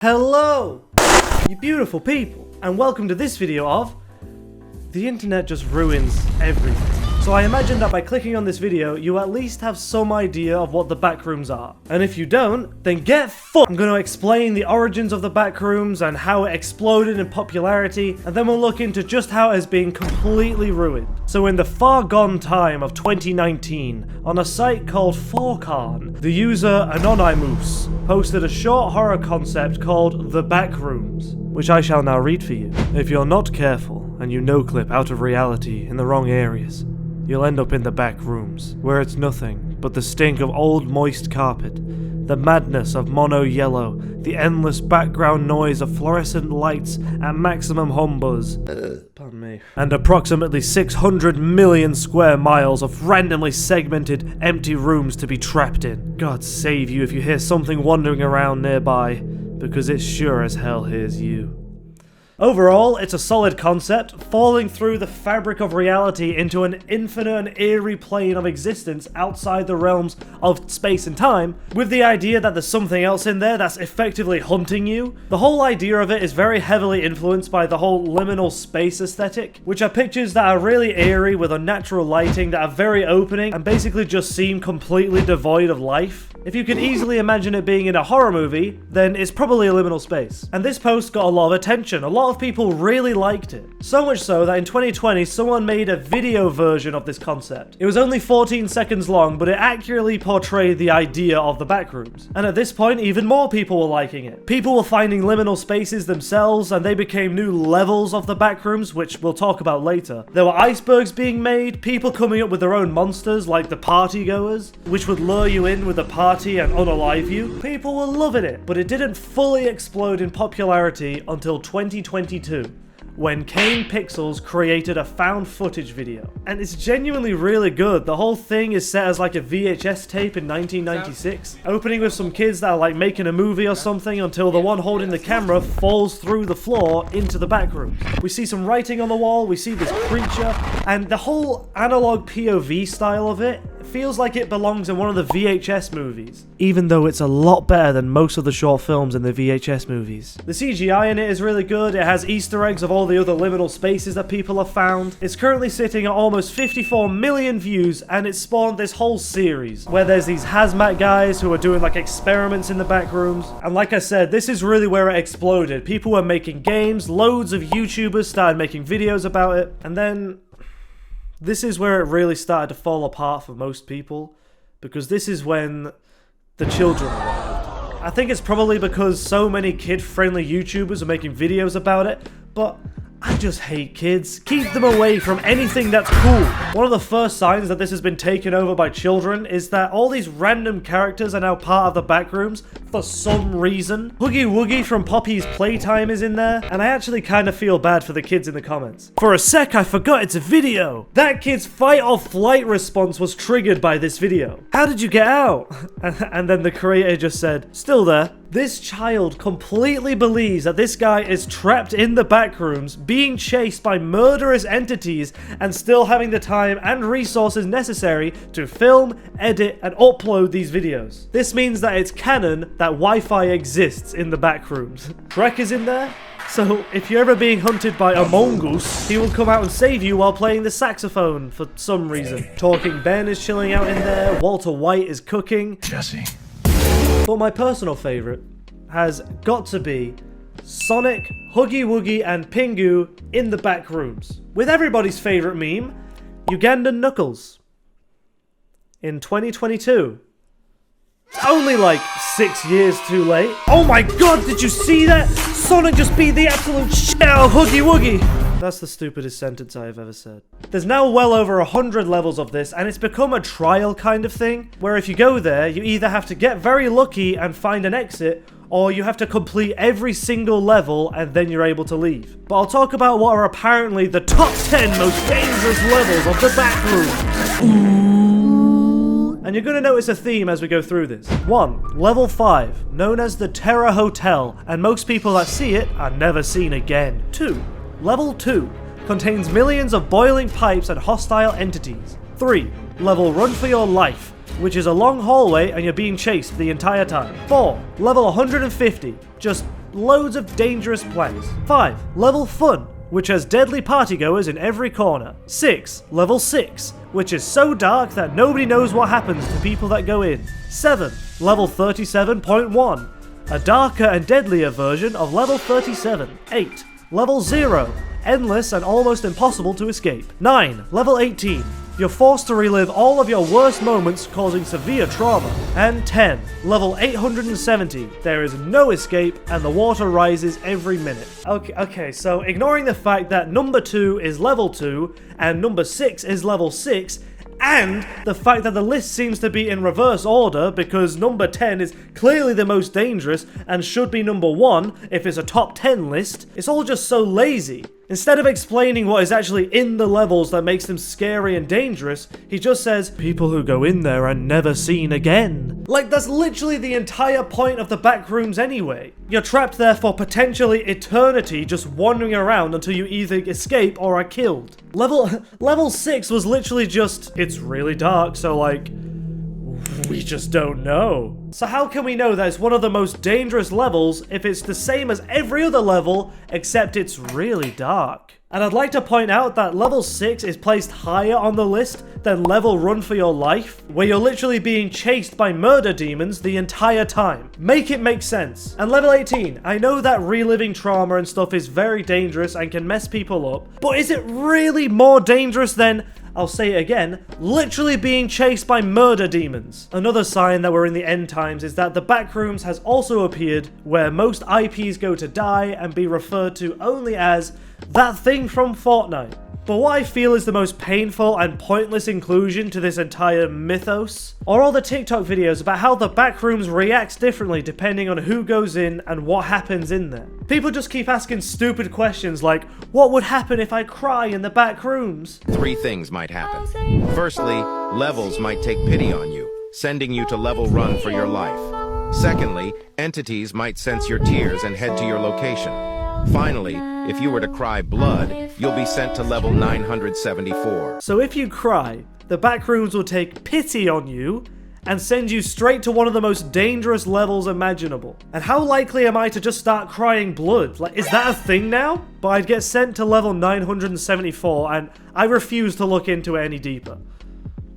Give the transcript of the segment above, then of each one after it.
Hello, you beautiful people, and welcome to this video of The internet just ruins everything. So I imagine that by clicking on this video, you at least have some idea of what the Backrooms are. And if you don't, then get fucked! I'm going to explain the origins of the Backrooms and how it exploded in popularity, and then we'll look into just how it has been completely ruined. So in the far gone time of 2019, on a site called 4chan, the user Anonymous posted a short horror concept called The Backrooms, which I shall now read for you. If you're not careful, and you no-clip out of reality in the wrong areas, you'll end up in the back rooms, where it's nothing but the stink of old moist carpet, the madness of mono yellow, the endless background noise of fluorescent lights at maximum hum buzz, pardon me, and approximately 600 million square miles of randomly segmented, empty rooms to be trapped in. God save you if you hear something wandering around nearby, because it sure as hell hears you. Overall, it's a solid concept, falling through the fabric of reality into an infinite and eerie plane of existence outside the realms of space and time, with the idea that there's something else in there that's effectively hunting you. The whole idea of it is very heavily influenced by the whole liminal space aesthetic, which are pictures that are really eerie with unnatural lighting that are very opening and basically just seem completely devoid of life. If you can easily imagine it being in a horror movie, then it's probably a liminal space. And this post got a lot of attention. A lot of people really liked it. So much so that in 2020, someone made a video version of this concept. It was only 14 seconds long, but it accurately portrayed the idea of the Backrooms. And at this point, even more people were liking it. People were finding liminal spaces themselves, and they became new levels of the Backrooms, which we'll talk about later. There were icebergs being made, people coming up with their own monsters, like the partygoers, which would lure you in with a party and unalive you. People were loving it, but it didn't fully explode in popularity until 2022. When Kane Pixels created a found footage video. And it's genuinely really good. The whole thing is set as like a VHS tape in 1996, opening with some kids that are like making a movie or something until the one holding the camera falls through the floor into the backrooms. We see some writing on the wall, we see this creature, and the whole analog POV style of it feels like it belongs in one of the VHS movies, even though it's a lot better than most of the short films in the VHS movies. The CGI in it is really good. It has Easter eggs of all the other liminal spaces that people have found. It's currently sitting at almost 54 million views, and it spawned this whole series where there's these hazmat guys who are doing like experiments in the back rooms. And like I said, this is really where it exploded. People were making games, loads of YouTubers started making videos about it, and then this is where it really started to fall apart for most people, because this is when the children arrived. I think it's probably because so many kid-friendly YouTubers are making videos about it, but I just hate kids. Keep them away from anything that's cool. One of the first signs that this has been taken over by children is that all these random characters are now part of the Backrooms for some reason. Huggy Wuggy from Poppy's Playtime is in there, and I actually kind of feel bad for the kids in the comments. For a sec, I forgot it's a video. That kid's fight or flight response was triggered by this video. How did you get out? And then the creator just said, still there. This child completely believes that this guy is trapped in the Backrooms, being chased by murderous entities, and still having the time and resources necessary to film, edit, and upload these videos. This means that it's canon that Wi-Fi exists in the Backrooms. Shrek is in there, so if you're ever being hunted by a mongoose, he will come out and save you while playing the saxophone for some reason. Talking Ben is chilling out in there, Walter White is cooking. Jesse. But my personal favourite has got to be Sonic, Huggy Wuggy, and Pingu in the Backrooms. With everybody's favourite meme, Ugandan Knuckles. In 2022. It's only like 6 years too late. Oh my god, did you see that? Sonic just beat the absolute shit out of Huggy Wuggy. That's the stupidest sentence I have ever said. There's now well over 100 levels of this, and it's become a trial kind of thing, where if you go there, you either have to get very lucky and find an exit, or you have to complete every single level and then you're able to leave. But I'll talk about what are apparently the top 10 most dangerous levels of the Backrooms. And you're going to notice a theme as we go through this. 1. Level 5, known as the Terror Hotel, and most people that see it are never seen again. 2. Level 2, contains millions of boiling pipes and hostile entities. 3. Level Run for Your Life, which is a long hallway and you're being chased the entire time. 4. Level 150, just loads of dangerous planks. 5. Level Fun, which has deadly partygoers in every corner. 6. Level 6, which is so dark that nobody knows what happens to people that go in. 7. Level 37.1, a darker and deadlier version of level 37. 8. Level 0, endless and almost impossible to escape. 9. Level 18, you're forced to relive all of your worst moments, causing severe trauma. And 10. Level 870, there is no escape and the water rises every minute. Okay, so ignoring the fact that number 2 is level 2 and number 6 is level 6, and the fact that the list seems to be in reverse order because number 10 is clearly the most dangerous and should be number 1 if it's a top 10 list, it's all just so lazy. Instead of explaining what is actually in the levels that makes them scary and dangerous, he just says, people who go in there are never seen again. Like, that's literally the entire point of the Backrooms anyway. You're trapped there for potentially eternity, just wandering around until you either escape or are killed. Level 6 was literally just, it's really dark, so like, we just don't know. So how can we know that it's one of the most dangerous levels if it's the same as every other level, except it's really dark? And I'd like to point out that level 6 is placed higher on the list than level Run for Your Life, where you're literally being chased by murder demons the entire time. Make it make sense. And level 18, I know that reliving trauma and stuff is very dangerous and can mess people up, but is it really more dangerous than, I'll say it again, literally being chased by murder demons? Another sign that we're in the end times is that the Backrooms has also appeared where most IPs go to die and be referred to only as that thing from Fortnite. But what I feel is the most painful and pointless inclusion to this entire mythos are all the TikTok videos about how the Backrooms reacts differently depending on who goes in and what happens in there. People just keep asking stupid questions like, what would happen if I cry in the Backrooms? 3 things might happen. Firstly, levels might take pity on you, sending you to level Run for Your Life. Secondly, entities might sense your tears and head to your location. Finally, if you were to cry blood, you'll be sent to level 974. So if you cry, the Backrooms will take pity on you and send you straight to one of the most dangerous levels imaginable. And how likely am I to just start crying blood? Like, is that a thing now? But I'd get sent to level 974 and I refuse to look into it any deeper.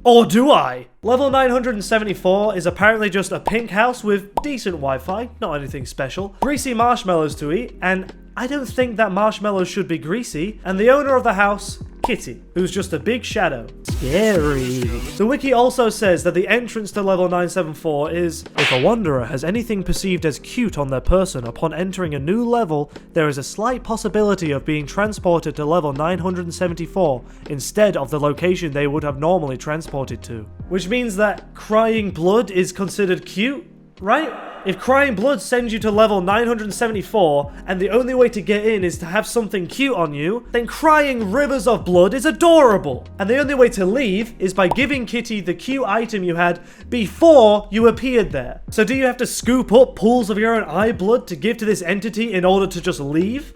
Or do I? Level 974 is apparently just a pink house with decent Wi-Fi, not anything special, greasy marshmallows to eat, and I don't think that marshmallows should be greasy, and the owner of the house, Kitty, who's just a big shadow. Scary. The wiki also says that the entrance to level 974 is, if a wanderer has anything perceived as cute on their person upon entering a new level, there is a slight possibility of being transported to level 974 instead of the location they would have normally transported to. Which means that crying blood is considered cute, right? If crying blood sends you to level 974 and the only way to get in is to have something cute on you, then crying rivers of blood is adorable. And the only way to leave is by giving Kitty the cute item you had before you appeared there. So do you have to scoop up pools of your own eye blood to give to this entity in order to just leave?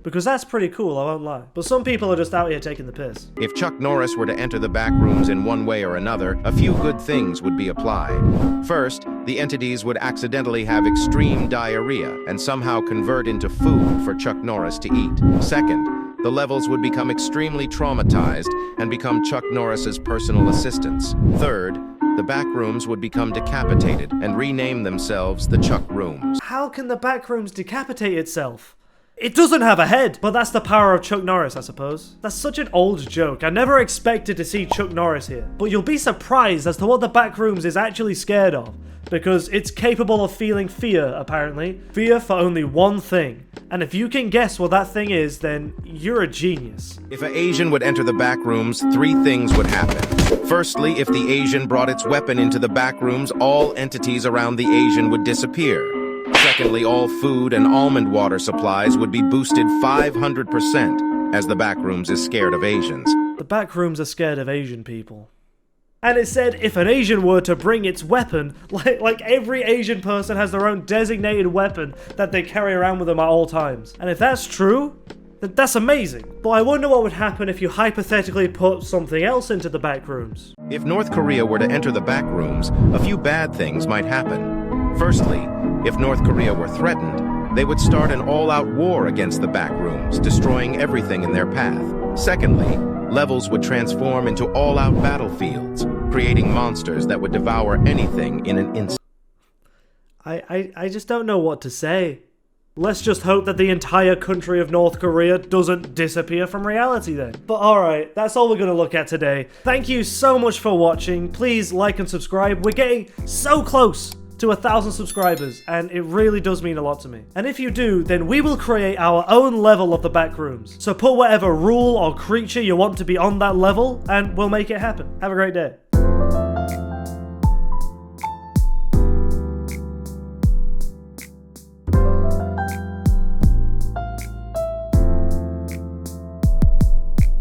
Because that's pretty cool, I won't lie. But some people are just out here taking the piss. If Chuck Norris were to enter the Backrooms in one way or another, a few good things would be applied. First, the entities would accidentally have extreme diarrhea and somehow convert into food for Chuck Norris to eat. Second, the levels would become extremely traumatized and become Chuck Norris's personal assistants. Third, the Backrooms would become decapitated and rename themselves the Chuck Rooms. How can the Backrooms decapitate itself? It doesn't have a head, but that's the power of Chuck Norris, I suppose. That's such an old joke. I never expected to see Chuck Norris here. But you'll be surprised as to what the Backrooms is actually scared of. Because it's capable of feeling fear, apparently. Fear for only one thing. And if you can guess what that thing is, then you're a genius. If an Asian would enter the Backrooms, 3 things would happen. Firstly, if the Asian brought its weapon into the Backrooms, all entities around the Asian would disappear. Secondly, all food and almond water supplies would be boosted 500%, as the Backrooms is scared of Asians. The Backrooms are scared of Asian people. And it said if an Asian were to bring its weapon, like every Asian person has their own designated weapon that they carry around with them at all times. And if that's true, then that's amazing. But I wonder what would happen if you hypothetically put something else into the Backrooms. If North Korea were to enter the Backrooms, a few bad things might happen. Firstly, if North Korea were threatened, They would start an all-out war against the Backrooms, destroying everything in their path. Secondly, levels would transform into all-out battlefields, creating monsters that would devour anything in an instant. I just don't know what to say. Let's just hope that the entire country of North Korea doesn't disappear from reality then. But alright, that's all we're going to look at today. Thank you so much for watching. Please like and subscribe. We're getting so close to 1,000 subscribers, and it really does mean a lot to me. And if you do, then we will create our own level of the Backrooms. So put whatever rule or creature you want to be on that level, and we'll make it happen. Have a great day.